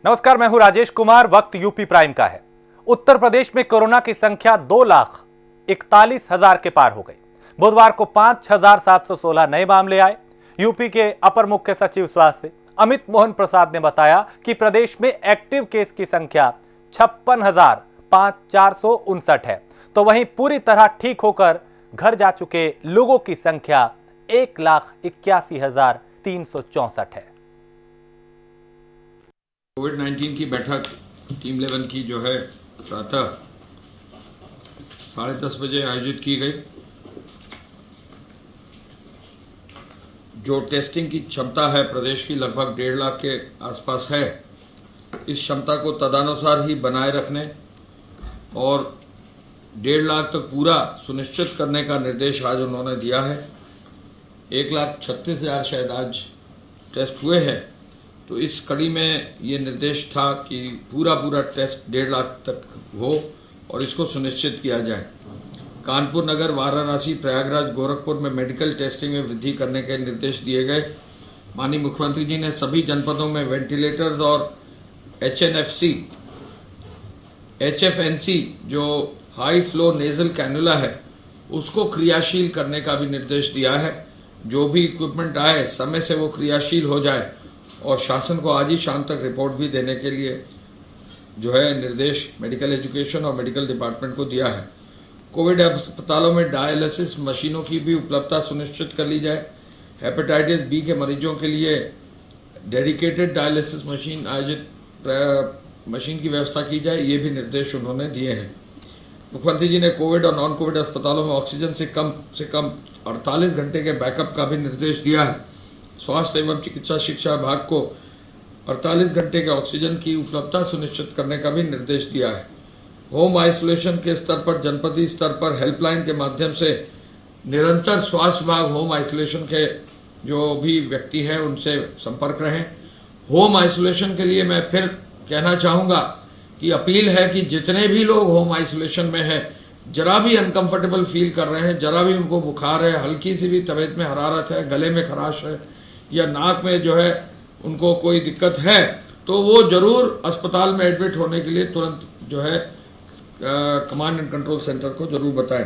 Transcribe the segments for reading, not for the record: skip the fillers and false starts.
नमस्कार, मैं हूं राजेश कुमार। वक्त यूपी प्राइम का है। उत्तर प्रदेश में कोरोना की संख्या 2,41,000 के पार हो गई। बुधवार को 5,716 नए मामले आए। यूपी के अपर मुख्य सचिव स्वास्थ्य अमित मोहन प्रसाद ने बताया कि प्रदेश में एक्टिव केस की संख्या 56,459 है, तो वहीं पूरी तरह ठीक होकर घर जा चुके लोगों की संख्या 1,81,364 है। कोविड-19 की बैठक टीम 11 की जो है प्रातः 10:30 बजे आयोजित की गई। जो टेस्टिंग की क्षमता है प्रदेश की लगभग 1.5 लाख के आसपास है। इस क्षमता को तदनुसार ही बनाए रखने और 1.5 लाख तक पूरा सुनिश्चित करने का निर्देश आज उन्होंने दिया है। 1,36,000 शायद आज टेस्ट हुए हैं, तो इस कड़ी में ये निर्देश था कि पूरा टेस्ट 1.5 लाख तक हो और इसको सुनिश्चित किया जाए। कानपुर नगर, वाराणसी, प्रयागराज, गोरखपुर में मेडिकल टेस्टिंग में वृद्धि करने के निर्देश दिए गए। माननीय मुख्यमंत्री जी ने सभी जनपदों में वेंटिलेटर्स और HFNC जो हाई फ्लो नेजल कैनुला है उसको क्रियाशील करने का भी निर्देश दिया है। जो भी इक्विपमेंट आए समय से वो क्रियाशील हो जाए और शासन को आज ही शाम तक रिपोर्ट भी देने के लिए जो है निर्देश मेडिकल एजुकेशन और मेडिकल डिपार्टमेंट को दिया है। कोविड अस्पतालों में डायलिसिस मशीनों की भी उपलब्धता सुनिश्चित कर ली जाए। हेपेटाइटिस बी के मरीजों के लिए डेडिकेटेड डायलिसिस मशीन की व्यवस्था की जाए, ये भी निर्देश उन्होंने दिए हैं। मुख्यमंत्री जी ने कोविड और नॉन कोविड अस्पतालों में ऑक्सीजन से कम 48 घंटे के बैकअप का भी निर्देश दिया है। स्वास्थ्य एवं चिकित्सा शिक्षा विभाग को 48 घंटे के ऑक्सीजन की उपलब्धता सुनिश्चित करने का भी निर्देश दिया है। होम आइसोलेशन के स्तर पर जनपदीय स्तर पर हेल्पलाइन के माध्यम से निरंतर स्वास्थ्य विभाग होम आइसोलेशन के जो भी व्यक्ति हैं उनसे संपर्क रहें। होम आइसोलेशन के लिए मैं फिर कहना चाहूँगा कि अपील है कि जितने भी लोग होम आइसोलेशन में हैं, जरा भी अनकंफर्टेबल फील कर रहे हैं, जरा भी उनको बुखार है, हल्की सी भी तबीयत में हरारत है, गले में खराश है या नाक में जो है उनको कोई दिक्कत है, तो वो जरूर अस्पताल में एडमिट होने के लिए तुरंत जो है कमांड एंड कंट्रोल सेंटर को जरूर बताएं।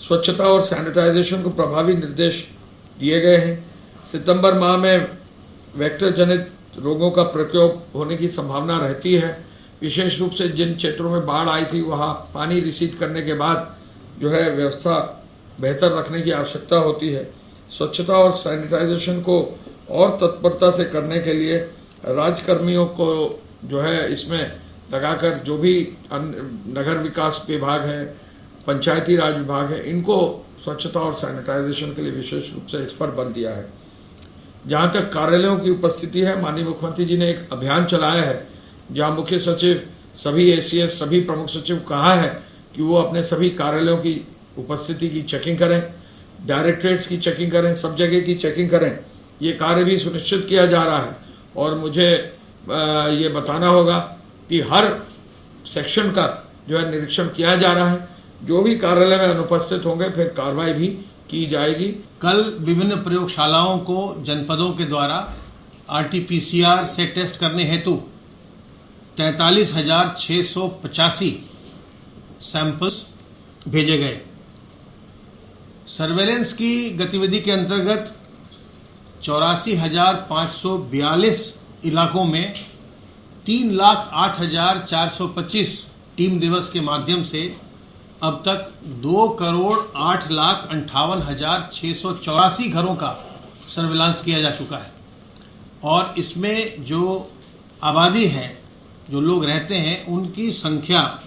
स्वच्छता और सैनिटाइजेशन को प्रभावी निर्देश दिए गए हैं। सितंबर माह में वेक्टर जनित रोगों का प्रकोप होने की संभावना रहती है। विशेष रूप से जिन क्षेत्रों में बाढ़ आई थी वहाँ पानी रिसीड करने के बाद जो है व्यवस्था बेहतर रखने की आवश्यकता होती है। स्वच्छता और सैनिटाइजेशन को और तत्परता से करने के लिए राज्यकर्मियों को जो है इसमें लगाकर, जो भी नगर विकास विभाग है, पंचायती राज विभाग है, इनको स्वच्छता और सैनिटाइजेशन के लिए विशेष रूप से इस पर बल दिया है। जहाँ तक कार्यालयों की उपस्थिति है, माननीय मुख्यमंत्री जी ने एक अभियान चलाया है जहाँ मुख्य सचिव, सभी ACS, सभी प्रमुख सचिव कहा है कि वो अपने सभी कार्यालयों की उपस्थिति की चेकिंग करें, डायरेक्टरेट्स की चेकिंग करें, सब जगह की चेकिंग करें। ये कार्य भी सुनिश्चित किया जा रहा है और मुझे ये बताना होगा कि हर सेक्शन का जो है निरीक्षण किया जा रहा है। जो भी कार्यालय में अनुपस्थित होंगे फिर कार्रवाई भी की जाएगी। कल विभिन्न प्रयोगशालाओं को जनपदों के द्वारा RT-PCR से टेस्ट करने हेतु 43,685 सैंपल्स भेजे गए। सर्वेलेंस की गतिविधि के अंतर्गत 84,542 इलाकों में 3,08,425 टीम दिवस के माध्यम से अब तक 2,08,58,684 घरों का सर्वेलांस किया जा चुका है और इसमें जो आबादी है, जो लोग रहते हैं, उनकी संख्या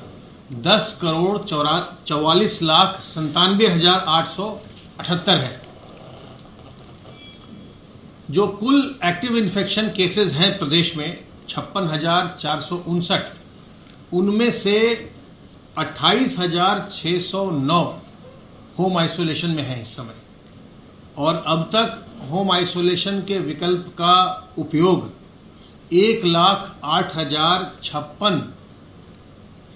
10,44,97,878 है। जो कुल एक्टिव इन्फेक्शन केसेस हैं प्रदेश में 56,459, उनमें से 28,609 होम आइसोलेशन में है इस समय और अब तक होम आइसोलेशन के विकल्प का उपयोग 1,08,056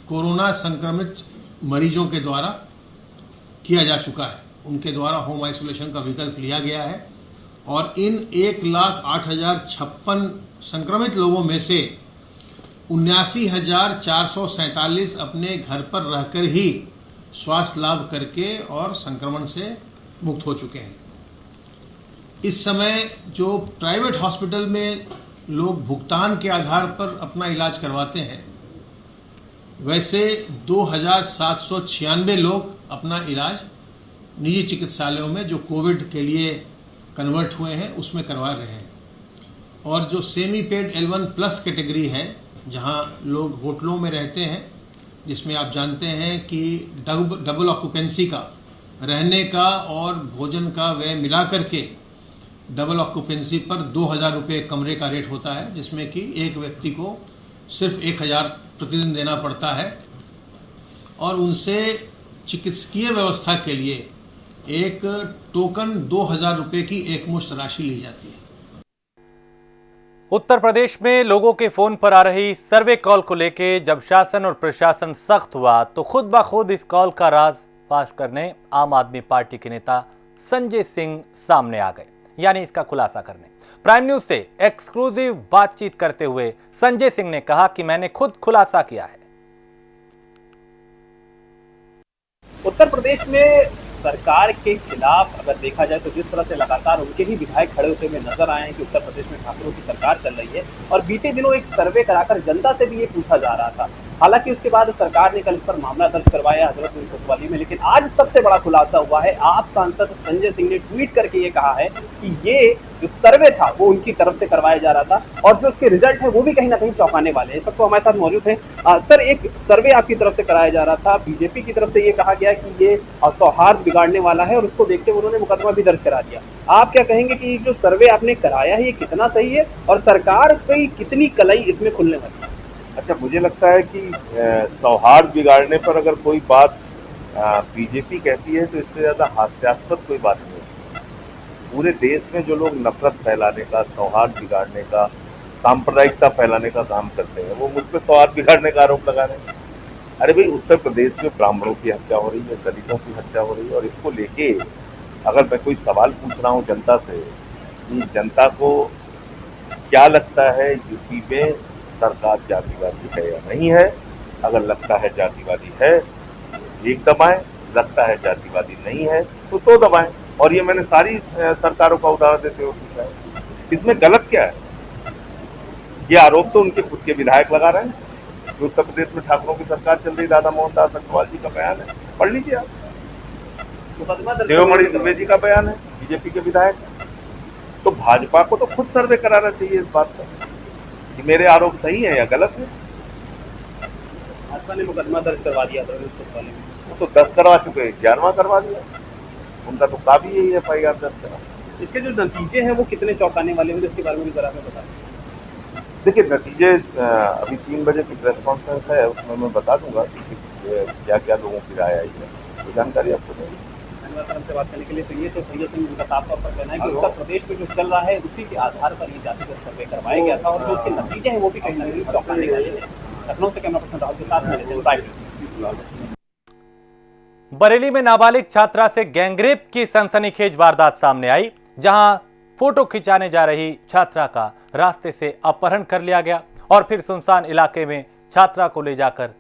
कोरोना संक्रमित मरीजों के द्वारा किया जा चुका है। उनके द्वारा होम आइसोलेशन का विकल्प लिया गया है और इन 1,08,056 संक्रमित लोगों में से 79,447 अपने घर पर रहकर ही स्वास्थ्य लाभ करके और संक्रमण से मुक्त हो चुके हैं। इस समय जो प्राइवेट हॉस्पिटल में लोग भुगतान के आधार पर अपना इलाज करवाते हैं, वैसे 2,796 लोग अपना इलाज निजी चिकित्सालयों में जो कोविड के लिए कन्वर्ट हुए हैं उसमें करवा रहे हैं। और जो सेमी पेड L1+ कैटेगरी है, जहां लोग होटलों में रहते हैं, जिसमें आप जानते हैं कि डबल ऑक्यूपेंसी का, रहने का और भोजन का व्यय मिला करके डबल ऑक्यूपेंसी पर 2,000 रुपये कमरे का रेट होता है, जिसमें कि एक व्यक्ति को सिर्फ 1,000 प्रतिदिन देना पड़ता है और उनसे चिकित्सकीय व्यवस्था के लिए एक टोकन 2,000 रुपये की एकमुश्त राशि ली जाती है। उत्तर प्रदेश में लोगों के फोन पर आ रही सर्वे कॉल को लेकर जब शासन और प्रशासन सख्त हुआ तो खुद ब खुद इस कॉल का राज फाश करने आम आदमी पार्टी के नेता संजय सिंह सामने आ गए, यानी इसका खुलासा करने। प्राइम न्यूज से एक्सक्लूसिव बातचीत करते हुए संजय सिंह ने कहा कि मैंने खुद खुलासा किया है। उत्तर प्रदेश में सरकार के खिलाफ अगर देखा जाए तो जिस तरह से लगातार उनके ही विधायक खड़े होते हुए नजर आए हैं कि उत्तर प्रदेश में ठाकरों की सरकार चल रही है, और बीते दिनों एक सर्वे कराकर जनता से भी ये पूछा जा रहा था। हालांकि उसके बाद सरकार ने कल इस पर मामला दर्ज करवाया हजरतगंज कोतवाली में, लेकिन आज सबसे बड़ा खुलासा हुआ है। आप सांसद संजय सिंह ने ट्वीट करके ये कहा है कि ये जो सर्वे था वो उनकी तरफ से करवाया जा रहा था और जो उसके रिजल्ट है वो भी कहीं ना कहीं चौंकाने वाले हैं। सब तो हमारे साथ मौजूद है। सर, एक सर्वे आपकी तरफ से कराया जा रहा था, बीजेपी की तरफ से ये कहा गया कि ये सौहार्द बिगाड़ने वाला है और उसको देखते हुए उन्होंने मुकदमा भी दर्ज करा दिया। आप क्या कहेंगे कि जो सर्वे आपने कराया है ये कितना सही है और सरकार की कितनी कलाई इसमें खुलने वाली है? अच्छा, मुझे लगता है कि सौहार्द बिगाड़ने पर अगर कोई बात बीजेपी कहती है तो इससे ज्यादा हास्यास्पद कोई बात नहीं है। पूरे देश में जो लोग नफरत फैलाने का, सौहार्द बिगाड़ने का, सांप्रदायिकता फैलाने का काम करते हैं, वो मुझ पर सौहार्द बिगाड़ने का आरोप लगा रहे हैं। अरे भाई, उत्तर प्रदेश में ब्राह्मणों की हत्या हो रही है, दलितों की हत्या हो रही है, और इसको लेके अगर मैं कोई सवाल पूछ रहा हूँ जनता से कि जनता को क्या लगता है यूपी में सरकार जातिवादी है या नहीं है, अगर लगता है जातिवादी है एक दबाएं, लगता है जातिवादी नहीं है तो दो दबाएं। और ये मैंने सारी सरकारों का उदाहरण देते हुए पूछा है। इसमें गलत क्या है? ये आरोप तो उनके खुद के विधायक लगा रहे हैं। जो उत्तर प्रदेश में ठाकुरों की सरकार चल रही, राधा मोहन दास अग्रवाल जी का बयान है, पढ़ लीजिए आप। देवमणि द्विवेदी का बयान है, बीजेपी के विधायक। तो भाजपा को तो खुद सर्वे कराना चाहिए इस बात पर कि मेरे आरोप सही है या गलत है। भाजपा ने मुकदमा दर्ज करवा दिया था वो तो 10 करवा चुके, 11वां करवा दिया। उनका तो काफी यही FIR दर्ज करा। इसके जो नतीजे हैं वो कितने चौंकाने वाले होंगे, इसके बारे में भी जरा हमें बताएं। देखिए, नतीजे अभी 3 बजे की प्रेस कॉन्फ्रेंस है, उसमें मैं बता दूंगा कि क्या क्या लोगों की राय आई है, तो जानकारी आपको देंगे। धन्यवाद से बात करने के लिए। तो ये तो संजय सिंह का साफ तौर पर कहना है कि उत्तर प्रदेश में जो चल रहा है उसी के आधार पर ये जातिगत सर्वे करवाया गया था और जो उसके नतीजे हैं वो भी कहीं ना कहीं चौंकाने वाले हैं। लखनऊ से कैमरा पर्सन राहुल के साथ में। बरेली में नाबालिग छात्रा से गैंगरेप की सनसनीखेज वारदात सामने आई, जहां फोटो खिंचाने जा रही छात्रा का रास्ते से अपहरण कर लिया गया और फिर सुनसान इलाके में छात्रा को ले जाकर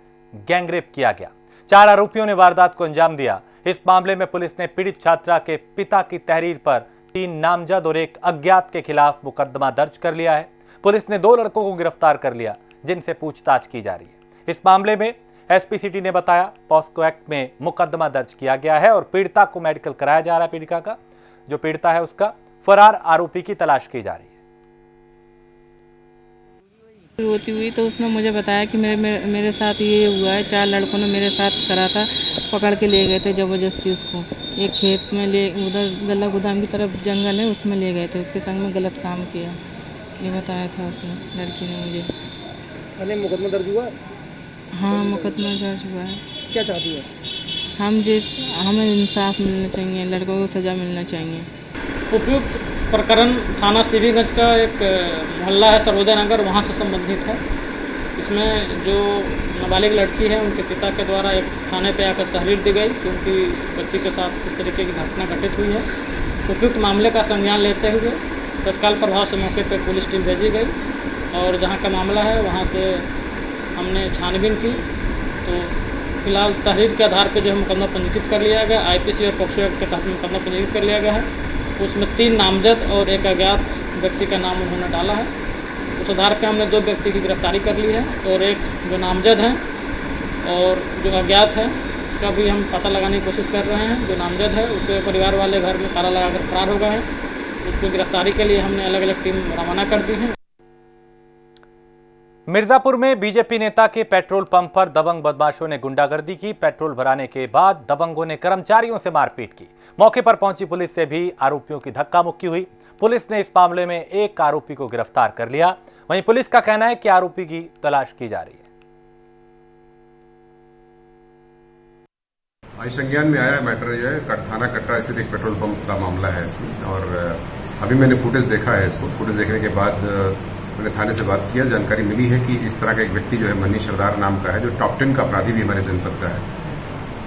गैंगरेप किया गया। 4 आरोपियों ने वारदात को अंजाम दिया। इस मामले में पुलिस ने पीड़ित छात्रा के पिता की तहरीर पर 3 नामजद और 1 अज्ञात के खिलाफ मुकदमा दर्ज कर लिया है। पुलिस ने 2 लड़कों को गिरफ्तार कर लिया, जिनसे पूछताछ की जा रही है। इस मामले में एसपी सिटी ने बताया पॉस्को एक्ट में मुकदमा दर्ज किया गया है और पीड़िता को मेडिकल कराया जा रहा है। पीड़िका का जो पीड़िता है उसका फरार आरोपी की तलाश की जा रही है। होती हुई तो उसने मुझे बताया कि मेरे साथ ये हुआ है, 4 लड़कों ने मेरे साथ करा था, पकड़ के ले गए थे ज़बरदस्ती उसको। एक खेत में उधर गला गोदाम की तरफ जंगल है, उसमें ले गए थे, उसके संग में गलत काम किया, ये बताया था उसने, लड़की ने मुझे। अरे मुकदमा दर्ज हुआ? हाँ, मुकदमा दर्ज हुआ है। क्या चाहती है? हमें इंसाफ मिलना चाहिए, लड़कों को सज़ा मिलना चाहिए। उपयुक्त प्रकरण थाना सीबीगंज का एक मोहल्ला है सर्वोदय नगर, वहाँ से संबंधित है। इसमें जो नाबालिग लड़की है उनके पिता के द्वारा एक थाने पे आकर तहरीर दी गई क्योंकि बच्ची के साथ इस तरीके की घटना घटित हुई है। उपयुक्त मामले का संज्ञान लेते हुए तत्काल प्रभाव से मौके पर पुलिस टीम भेजी गई और जहाँ का मामला है वहाँ से हमने छानबीन की तो फिलहाल तहरीर के आधार पर जो है मुकदमा पंजीकृत कर लिया गया। आईपीसी और पॉक्सो एक्ट के तहत मुकदमा पंजीकृत कर लिया गया है। उसमें 3 नामजद और एक अज्ञात व्यक्ति का नाम उन्होंने डाला है। उस आधार पर हमने 2 व्यक्ति की गिरफ्तारी कर ली है और एक जो नामजद है और जो अज्ञात है उसका भी हम पता लगाने की कोशिश कर रहे हैं। जो नामजद है उसे परिवार वाले घर में ताला लगाकर फरार हो गए हैं। उसको गिरफ्तारी के लिए हमने अलग अलग टीम रवाना कर दी है। मिर्जापुर में बीजेपी नेता के पेट्रोल पंप पर दबंग बदमाशों ने गुंडागर्दी की। पेट्रोल भराने के बाद दबंगों ने कर्मचारियों से मारपीट की। मौके पर पहुंची पुलिस से भी आरोपियों की धक्का मुक्की हुई। पुलिस ने इस मामले में एक आरोपी को गिरफ्तार कर लिया। वहीं पुलिस का कहना है कि आरोपी की तलाश की जा रही है। आज संज्ञान में आया मैटर जो है थाना कटरा स्थित एक पेट्रोल पंप का मामला है इसमें, और अभी मैंने फुटेज देखा है। इसको फुटेज देखने के बाद मैंने थाने से बात किया। जानकारी मिली है कि इस तरह का एक व्यक्ति जो है मनीष सरदार नाम का है, जो टॉप 10 का अपराधी भी हमारे जनपद का है,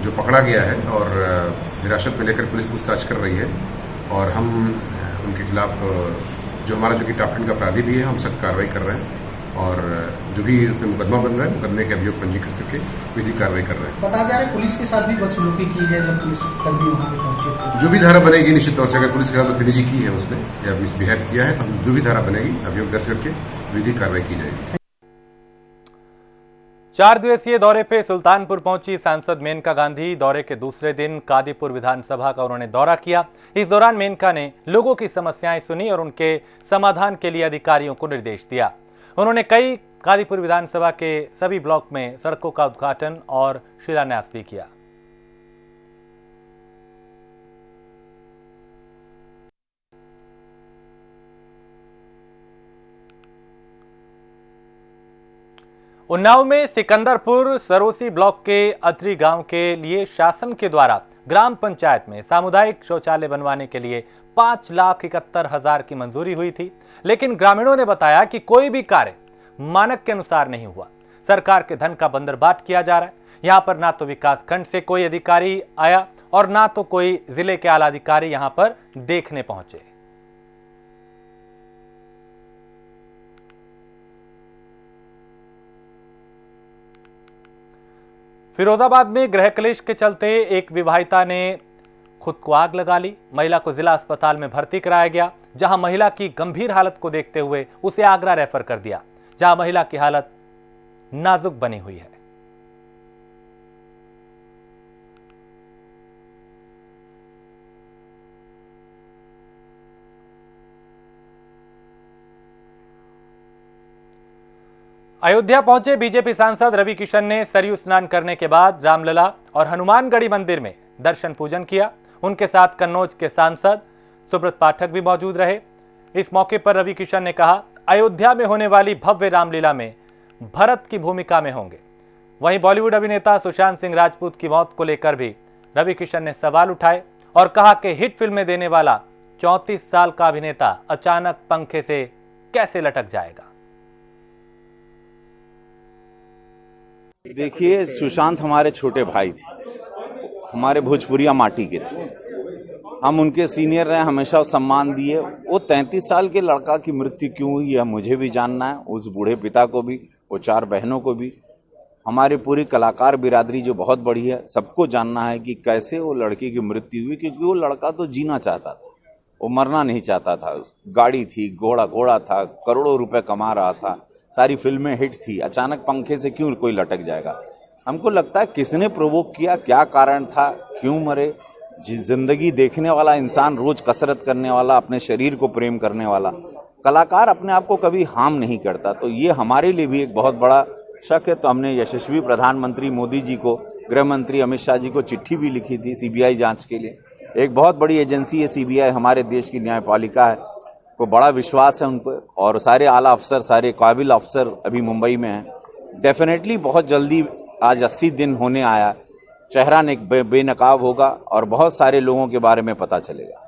जो पकड़ा गया है और हिरासत में लेकर पुलिस पूछताछ कर रही है। और हम उनके खिलाफ जो हमारा जो कि टॉप 10 का अपराधी भी है, हम सख्त कार्रवाई कर रहे हैं और जो भी उसमें मुकदमा बन रहा है, मुकदमे के अभियोग पंजीकृत करके विधिक कार्रवाई कर रहे हैं। बताया जा रहा है पुलिस के साथ भी बदसलूकी की है जब पुलिस कर्मी वहां पहुंचे। जो भी धारा बनेगी निश्चित तौर से, अगर पुलिस के साथ बदतमीजी की है उसने या मिसबिहेव किया है, तो हम जो भी धारा बनेगी अभियोग दर्ज करके विधिक कार्रवाई की जाएगी। 4 दिवसीय दौरे पे सुल्तानपुर पहुंची सांसद मेनका गांधी। दौरे के दूसरे दिन कादीपुर विधानसभा का उन्होंने दौरा किया। इस दौरान मेनका ने लोगों की समस्याएं सुनी और उनके समाधान के लिए अधिकारियों को निर्देश दिया। उन्होंने कई कादीपुर विधानसभा के सभी ब्लॉक में सड़कों का उद्घाटन और शिलान्यास भी किया। उन्नाव में सिकंदरपुर सरोसी ब्लॉक के अथरी गांव के लिए शासन के द्वारा ग्राम पंचायत में सामुदायिक शौचालय बनवाने के लिए 5,71,000 की मंजूरी हुई थी, लेकिन ग्रामीणों ने बताया कि कोई भी कार्य मानक के अनुसार नहीं हुआ। सरकार के धन का बंदरबाट किया जा रहा है। यहां पर ना तो विकास खंड से कोई अधिकारी आया और ना तो कोई जिले के आला अधिकारी यहां पर देखने पहुंचे। फिरोजाबाद में गृह क्लेश के चलते एक विवाहिता ने खुद को आग लगा ली। महिला को जिला अस्पताल में भर्ती कराया गया, जहां महिला की गंभीर हालत को देखते हुए उसे आगरा रेफर कर दिया, जहां महिला की हालत नाजुक बनी हुई है। अयोध्या पहुंचे बीजेपी सांसद रवि किशन ने सरयू स्नान करने के बाद रामलला और हनुमानगढ़ी मंदिर में दर्शन पूजन किया। उनके साथ कन्नौज के सांसद सुब्रत पाठक भी मौजूद रहे। इस मौके पर रवि किशन ने कहा, अयोध्या में होने वाली भव्य रामलीला में भरत की भूमिका में होंगे। वहीं बॉलीवुड अभिनेता सुशांत सिंह राजपूत की मौत को लेकर भी रवि किशन ने सवाल उठाए और कहा कि हिट फिल्में देने वाला 34 साल का अभिनेता अचानक पंखे से कैसे लटक जाएगा। देखिए, सुशांत हमारे छोटे भाई थे, हमारे भोजपुरिया माटी के थे। हम उनके सीनियर रहे, हमेशा सम्मान दिए। वो 33 साल के लड़का की मृत्यु क्यों हुई यह मुझे भी जानना है, उस बूढ़े पिता को भी, वो 4 बहनों को भी, हमारी पूरी कलाकार बिरादरी जो बहुत बड़ी है, सबको जानना है कि कैसे वो लड़की की मृत्यु हुई। क्योंकि वो लड़का तो जीना चाहता था, वो मरना नहीं चाहता था। गाड़ी थी, घोड़ा था, करोड़ों रुपए कमा रहा था, सारी फिल्में हिट थी। अचानक पंखे से क्यों कोई लटक जाएगा? हमको लगता है किसने प्रोवोक किया, क्या कारण था, क्यों मरे। जिंदगी देखने वाला इंसान, रोज कसरत करने वाला, अपने शरीर को प्रेम करने वाला कलाकार अपने आप को कभी हार्म नहीं करता। तो ये हमारे लिए भी एक बहुत बड़ा शक है। तो हमने यशस्वी प्रधानमंत्री मोदी जी को, गृह मंत्री अमित शाह जी को चिट्ठी भी लिखी थी सीबीआई जांच के लिए। एक बहुत बड़ी एजेंसी है सीबीआई, हमारे देश की न्यायपालिका है, को बड़ा विश्वास है उन पर। और सारे आला अफसर, सारे काबिल अफसर अभी मुंबई में हैं। डेफिनेटली बहुत जल्दी, आज 80 दिन होने आया, चेहरा बेनकाब होगा और बहुत सारे लोगों के बारे में पता चलेगा।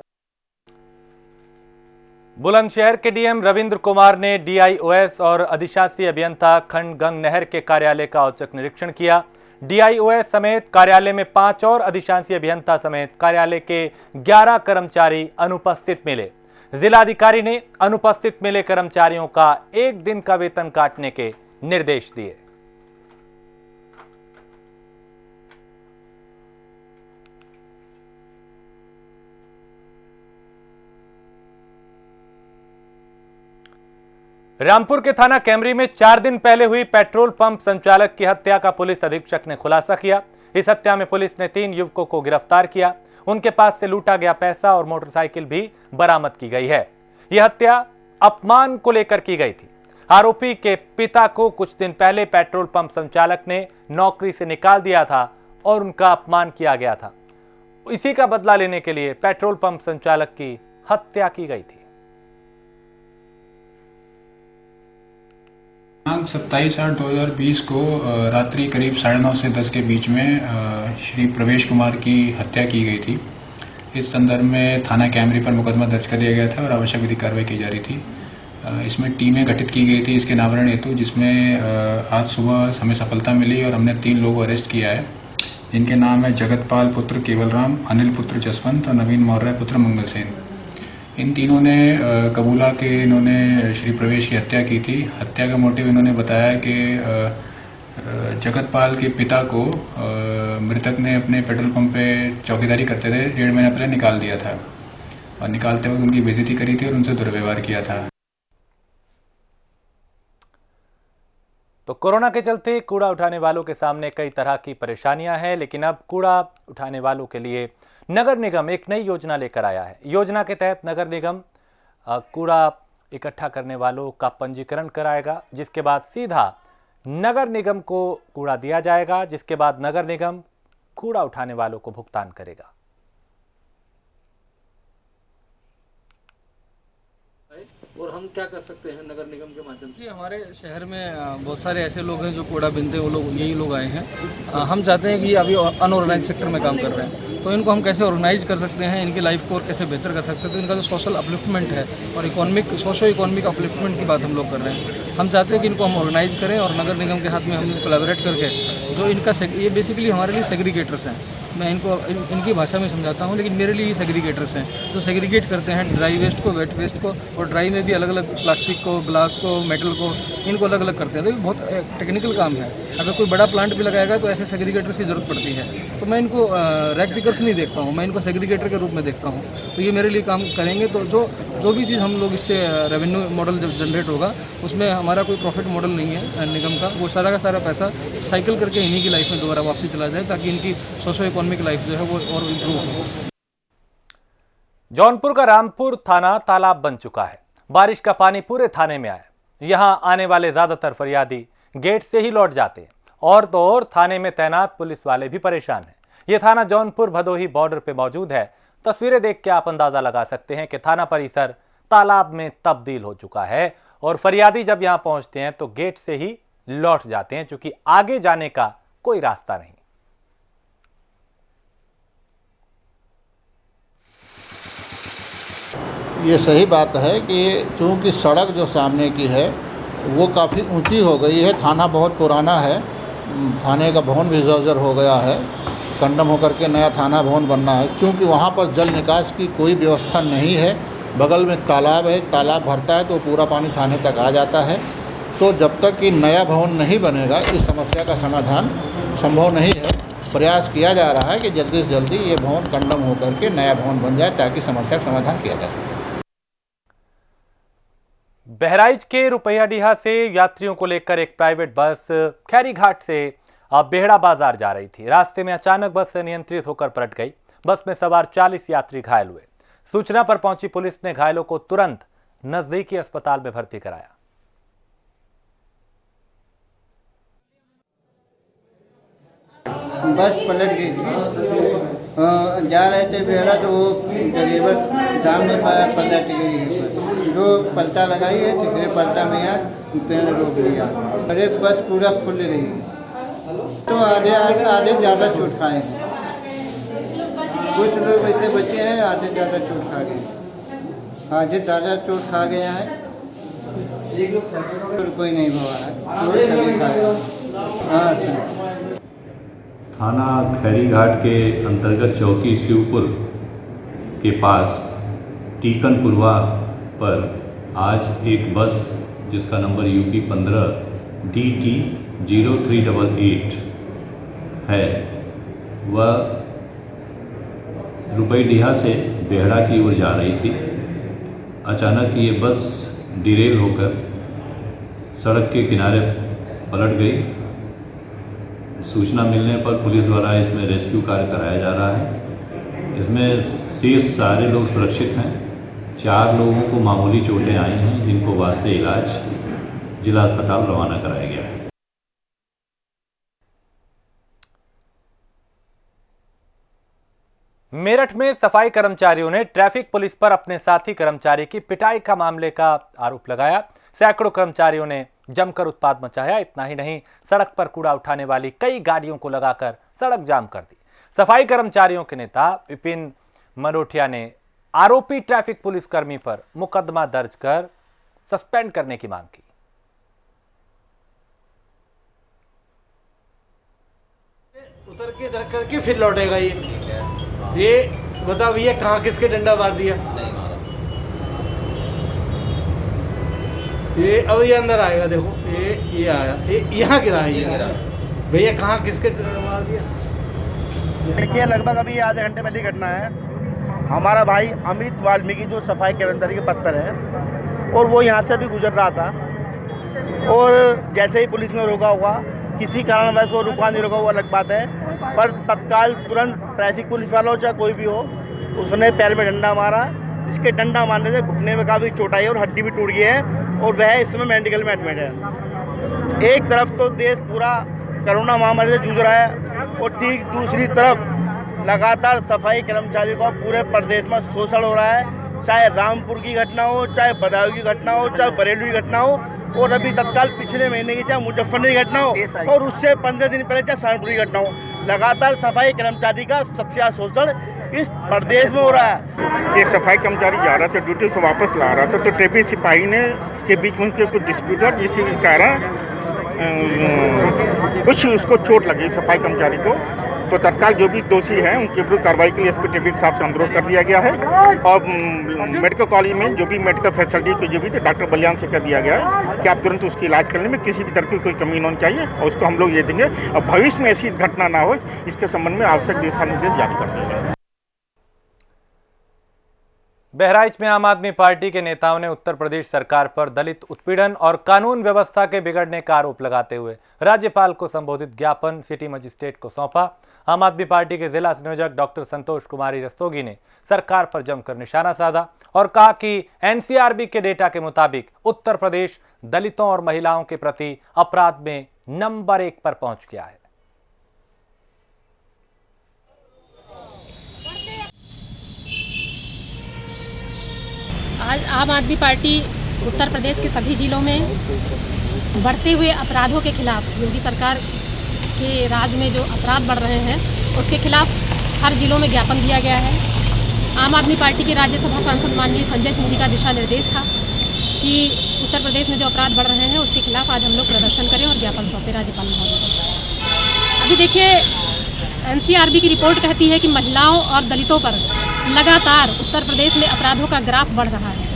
बुलंदशहर के डीएम रविंद्र कुमार ने डीआईओएस और अधिशासी अभियंता खंड गंग नहर के कार्यालय का औचक निरीक्षण किया। डीआईओएस समेत कार्यालय में 5 और अधिशासी अभियंता समेत कार्यालय के 11 कर्मचारी अनुपस्थित मिले। जिलाधिकारी ने अनुपस्थित मिले कर्मचारियों का 1 दिन का वेतन काटने के निर्देश दिए। रामपुर के थाना कैमरी में 4 दिन पहले हुई पेट्रोल पंप संचालक की हत्या का पुलिस अधीक्षक ने खुलासा किया। इस हत्या में पुलिस ने 3 युवकों को गिरफ्तार किया। उनके पास से लूटा गया पैसा और मोटरसाइकिल भी बरामद की गई है। यह हत्या अपमान को लेकर की गई थी। आरोपी के पिता को कुछ दिन पहले पेट्रोल पंप संचालक ने नौकरी से निकाल दिया था और उनका अपमान किया गया था। इसी का बदला लेने के लिए पेट्रोल पंप संचालक की हत्या की गई थी। दिनांक 27/8/2020 को रात्रि करीब 9:30 से 10 के बीच में श्री प्रवेश कुमार की हत्या की गई थी। इस संदर्भ में थाना कैमरी पर मुकदमा दर्ज कर लिया गया था और आवश्यक विधिक कार्रवाई की जा रही थी। इसमें टीमें गठित की गई थी इसके नामकरण हेतु, जिसमें आज सुबह हमें सफलता मिली और हमने 3 लोगों को अरेस्ट किया है, जिनके नाम है जगतपाल पुत्र केवलराम, अनिल पुत्र जसवंत और नवीन मौर्य पुत्र मंगल सेन। इन तीनों ने कबूला कि इन्होंने श्री प्रवेश की हत्या की थी। हत्या का मोटिव इन्होंने बताया कि जगतपाल के पिता को मृतक ने अपने पेट्रोल पंप पे चौकीदारी करते थे 1.5 महीना पहले निकाल दिया था और निकालते वक्त उनकी बेइज्जती करी थी और उनसे दुर्व्यवहार किया था। तो कोरोना के चलते कूड़ा उठाने वालों के सामने कई तरह की परेशानियां हैं, लेकिन अब कूड़ा उठाने वालों के लिए नगर निगम एक नई योजना लेकर आया है। योजना के तहत नगर निगम कूड़ा इकट्ठा करने वालों का पंजीकरण कराएगा, जिसके बाद सीधा नगर निगम को कूड़ा दिया जाएगा, जिसके बाद नगर निगम कूड़ा उठाने वालों को भुगतान करेगा। और हम क्या कर सकते हैं नगर निगम के माध्यम से? हमारे शहर में बहुत सारे ऐसे लोग हैं जो कूड़ा बीनते हैं, वो लोग यही लोग आए हैं। हम चाहते हैं कि अभी अनऑर्गेनाइज सेक्टर में काम कर रहे हैं, तो इनको हम कैसे ऑर्गेनाइज कर सकते हैं, इनकी लाइफ को और कैसे बेहतर कर सकते हैं। तो इनका जो सोशल अपलिफ्टमेंट है और सोशो इकोनॉमिक अपलिफ्टमेंट की बात हम लोग कर रहे हैं। हम चाहते हैं कि इनको हम ऑर्गेनाइज करें और नगर निगम के हाथ में हम कोलैबोरेट करके जो इनका ये बेसिकली हमारे लिए सेग्रीगेटर्स हैं। मैं इनको इनकी भाषा में समझाता हूँ, लेकिन मेरे लिए ये सेग्रीगेटर्स हैं जो सेग्रीगेट करते हैं ड्राई वेस्ट को, वेट वेस्ट को, और ड्राई में भी अलग अलग प्लास्टिक को, ग्लास को, मेटल को, इनको अलग अलग करते हैं। तो ये बहुत टेक्निकल काम है। अगर कोई बड़ा प्लांट भी लगाएगा तो ऐसे सेग्रीगेटर्स की ज़रूरत पड़ती है। तो मैं इनको रैक पिकर्स नहीं देखता हूँ, मैं इनको सेग्रीगेटर के रूप में देखता हूँ। तो ये मेरे लिए काम करेंगे। तो जो भी चीज़ हम लोग इससे रेवेन्यू मॉडल जब जनरेट होगा, उसमें हमारा कोई प्रॉफिट मॉडल नहीं है निगम का। वो सारा का सारा पैसा साइकिल करके इन्हीं की लाइफ में दोबारा वापसी चला जाए, ताकि इनकी सोशो इकोनॉमिक लाइफ जो है वो और इम्प्रूव हो। जौनपुर का रामपुर थाना तालाब बन चुका है। बारिश का पानी पूरे थाने में आया। यहां आने वाले ज्यादातर फरियादी गेट से ही लौट जाते हैं, और तो और थाने में तैनात पुलिस वाले भी परेशान हैं। यह थाना जौनपुर भदोही बॉर्डर पे मौजूद है। तस्वीरें देख के आप अंदाजा लगा सकते हैं कि थाना परिसर तालाब में तब्दील हो चुका है, और फरियादी जब यहां पहुंचते हैं तो गेट से ही लौट जाते हैं, क्योंकि आगे जाने का कोई रास्ता नहीं। ये सही बात है कि चूँकि सड़क जो सामने की है वो काफ़ी ऊंची हो गई है। थाना बहुत पुराना है, थाने का भवन भी जर्जर हो गया है, कंडम होकर के नया थाना भवन बनना है। चूँकि वहाँ पर जल निकास की कोई व्यवस्था नहीं है, बगल में तालाब है, तालाब भरता है तो पूरा पानी थाने तक आ जाता है। तो जब तक कि नया भवन नहीं बनेगा इस समस्या का समाधान संभव नहीं है। प्रयास किया जा रहा है कि जल्दी से जल्दी ये भवन कंडम होकर के नया भवन बन जाए, ताकि समस्या का समाधान किया जाए। बहराइच के रुपैयाडीहा से यात्रियों को लेकर एक प्राइवेट बस खैरी घाट से बेहड़ा बाजार जा रही थी। रास्ते में अचानक बस नियंत्रित होकर पलट गई। बस में सवार 40 यात्री घायल हुए। सूचना पर पहुंची पुलिस ने घायलों को तुरंत नजदीकी अस्पताल में भर्ती कराया। बस पलट गई थी, जा रहे थे बेहड़ा, तो वो ड्राइवर दाम नहीं पाया, पलट गई। जो पलटा लगाई है तीसरे पलटा में यार पेड़ रोक लिया। अरे बस पूरा फुल रही, तो आधे ज़्यादा चोट खाए हैं। कुछ लोग ऐसे बचे हैं, आधे ज़्यादा चोट खा गए, आधे ज़्यादा चोट खा गया है, कोई नहीं हुआ है। हाँ सर। थाना खैरी घाट के अंतर्गत चौकी शिवपुर के पास टीकनपुरवा पर आज एक बस जिसका नंबर UP 15 DT 0388 है, वह रुपैयाडीहा से बेहड़ा की ओर जा रही थी। अचानक ये बस डिरेल होकर सड़क के किनारे पलट गई। सूचना मिलने पर पुलिस द्वारा इसमें रेस्क्यू कार्य कराया जा रहा है। इसमें शेष सारे लोग सुरक्षित हैं। 4 लोगों को मामूली चोटें आई हैं, जिनको वास्ते इलाज जिला अस्पताल रवाना कराया गया है। मेरठ में सफाई कर्मचारियों ने ट्रैफिक पुलिस पर अपने साथी कर्मचारी की पिटाई का मामले का आरोप लगाया। सैकड़ों कर्मचारियों ने जमकर उत्पात मचाया। इतना ही नहीं, सड़क पर कूड़ा उठाने वाली कई गाड़ियों को लगाकर सड़क जाम कर दी। सफाई कर्मचारियों के नेता विपिन मरोठिया ने आरोपी ट्रैफिक पुलिसकर्मी पर मुकदमा दर्ज कर सस्पेंड करने की मांग की। उतर के इधर करके फिर लौटेगा ये बता भैया कहाँ किसके डंडा मार दिया? ये अब ये अंदर आएगा, देखो ये आया, ये यहाँ गिरा है ये भैया, कहाँ किसके मार दिया? देखिए लगभग अभी आधे घंटे पहले घटना है। हमारा भाई अमित वाल्मीकि जो सफाई कर्मचारी के पद पर है और वो यहाँ से भी गुजर रहा था और जैसे ही पुलिस ने रोका हुआ, किसी कारणवश वो रुका नहीं रुका हुआ अलग बात है, पर तत्काल तुरंत ट्रैफिक पुलिस वाला हो चाहे कोई भी हो, उसने पैर में डंडा मारा, जिसके डंडा मारने से घुटने में काफ़ी चोट आई और हड्डी भी टूट गई है और वह इस समय मेडिकल में एडमिट है। एक तरफ तो देश पूरा कोरोना महामारी से जूझ रहा है और ठीक दूसरी तरफ लगातार सफाई कर्मचारियों का पूरे प्रदेश में शोषण हो रहा है, चाहे रामपुर की घटना हो, चाहे बदायूं की घटना हो, चाहे बरेली की घटना हो और अभी तत्काल पिछले महीने की चाहे मुजफ्फरनगर की घटना हो और उससे 15 दिन पहले चाहे सहारनपुर की घटना हो, लगातार सफाई कर्मचारी का सबसे ज्यादा शोषण इस प्रदेश में हो रहा है। एक सफाई कर्मचारी जा रहा था, ड्यूटी से वापस ला रहा था तो ट्रैफिक सिपाही ने के बीच में उनके कुछ डिस्प्यूट हुआ, जिसके कारण कुछ उसको चोट लगी सफाई कर्मचारी को। तो तत्काल जो भी दोषी हैं उनके विरुद्ध कार्रवाई के लिए एसपी ट्रैफिक साहब से अनुरोध कर दिया गया है और मेडिकल कॉलेज में जो भी मेडिकल फैसिलिटी को जो भी डॉक्टर बलियान से कर दिया गया है कि आप तुरंत उसकी इलाज करने में किसी भी तरह की कोई कमी नहीं चाहिए और उसको हम लोग ये देंगे और भविष्य में ऐसी घटना ना हो इसके संबंध में आवश्यक दिशा निर्देश जारी कर दिए गए। बहराइच में आम आदमी पार्टी के नेताओं ने उत्तर प्रदेश सरकार पर दलित उत्पीड़न और कानून व्यवस्था के बिगड़ने का आरोप लगाते हुए राज्यपाल को संबोधित ज्ञापन सिटी मजिस्ट्रेट को सौंपा। आम आदमी पार्टी के जिला संयोजक डॉक्टर संतोष कुमारी रस्तोगी ने सरकार पर जमकर निशाना साधा और कहा कि एनसीआरबी के डेटा के मुताबिक उत्तर प्रदेश दलितों और महिलाओं के प्रति अपराध में नंबर 1 पर पहुंच गया है। आज आम आदमी पार्टी उत्तर प्रदेश के सभी जिलों में बढ़ते हुए अपराधों के खिलाफ, योगी सरकार के राज में जो अपराध बढ़ रहे हैं उसके खिलाफ हर जिलों में ज्ञापन दिया गया है। आम आदमी पार्टी के राज्यसभा सांसद माननीय संजय सिंह जी का दिशा निर्देश था कि उत्तर प्रदेश में जो अपराध बढ़ रहे हैं उसके खिलाफ आज हम लोग प्रदर्शन करें और ज्ञापन सौंपे राज्यपाल महोदय को। अभी देखिए, एनसीआरबी की रिपोर्ट कहती है कि महिलाओं और दलितों पर लगातार उत्तर प्रदेश में अपराधों का ग्राफ बढ़ रहा है।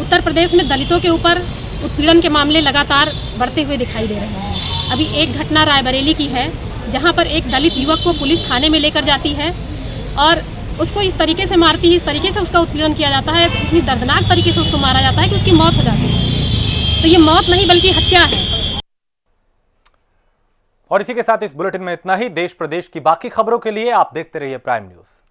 उत्तर प्रदेश में दलितों के ऊपर उत्पीड़न के मामले लगातार बढ़ते हुए दिखाई दे रहे हैं। अभी एक घटना रायबरेली की है जहां पर एक दलित युवक को पुलिस थाने में लेकर जाती है और उसको इस तरीके से मारती है, इस तरीके से उसका उत्पीड़न किया जाता है, इतनी दर्दनाक तरीके से उसको मारा जाता है कि उसकी मौत हो जाती है। तो ये मौत नहीं बल्कि हत्या है। और इसी के साथ इस बुलेटिन में इतना ही। देश प्रदेश की बाकी खबरों के लिए आप देखते रहिए प्राइम न्यूज।